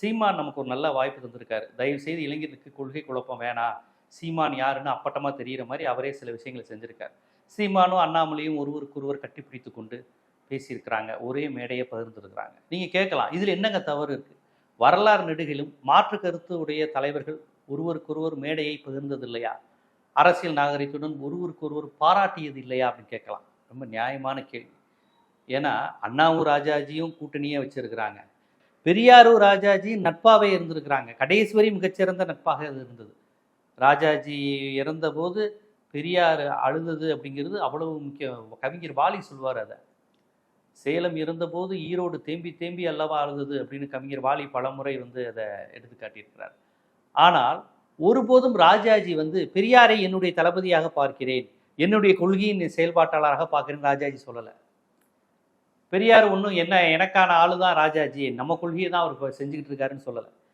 சீமான் நமக்கு ஒரு நல்ல வாய்ப்பு தந்திருக்காரு. தயவு செய்து இளைஞர்களுக்கு கொள்கை குழப்பம் வேணாம். சீமான் யாருன்னு அப்பட்டமா தெரியிற மாரி அவரே சில விஷயங்கள செஞ்சிருக்காரு. சீமானும், அண்ணாமலையும் ஒருவருக்கொருவர் கட்டிப்பிடித்துக் கொண்டு பேசியிருக்கிறாங்க. ஒரே மேடைய பகிர்ந்திருக்கிறாங்க. நீங்க கேட்கலாம், இதுல என்னங்க தவறு இருக்கு? வரலாறு நெடுகிலும் மாற்று கருத்து உடைய தலைவர்கள் ஒருவருக்கொருவர் மேடையை பகிர்ந்தது இல்லையா? அரசியல் நாகரிகத்துடன் ஒருவருக்கொருவர் பாராட்டியது இல்லையா? அப்படின்னு கேட்கலாம். ரொம்ப நியாயமான கேள்வி. ஏன்னா, அண்ணாவும் ராஜாஜியும் கூட்டணியே வச்சிருக்கிறாங்க. பெரியாரும் ராஜாஜியும் நட்பாவே இருந்திருக்கிறாங்க. கடைசி வரை மிகச்சிறந்த நட்பாக அது இருந்தது. ராஜாஜி இறந்தபோது பெரியார் அழுதது அப்படிங்கிறது அவ்வளவு முக்கியம். கவிஞர் வாலி சொல்வார் அத. சேலம் இருந்தபோது ஈரோடு தேம்பி தேம்பி அல்லவா அழுதது அப்படின்னு கவிஞர் வாலி பலமுறை அதை எடுத்து காட்டியிருக்கிறார். ஆனால் ஒருபோதும் ராஜாஜி பெரியாரை என்னுடைய தளபதியாக பார்க்கிறேன், என்னுடைய கொள்கையின் செயல்பாட்டாளராக பார்க்கிறேன் ராஜாஜி சொல்லலை. பெரியார் ஒன்றும் என்ன எனக்கான ஆளு தான் ராஜாஜி, நம்ம கொள்கையை தான் அவர் செஞ்சுக்கிட்டு இருக்காருன்னு சொல்லலை.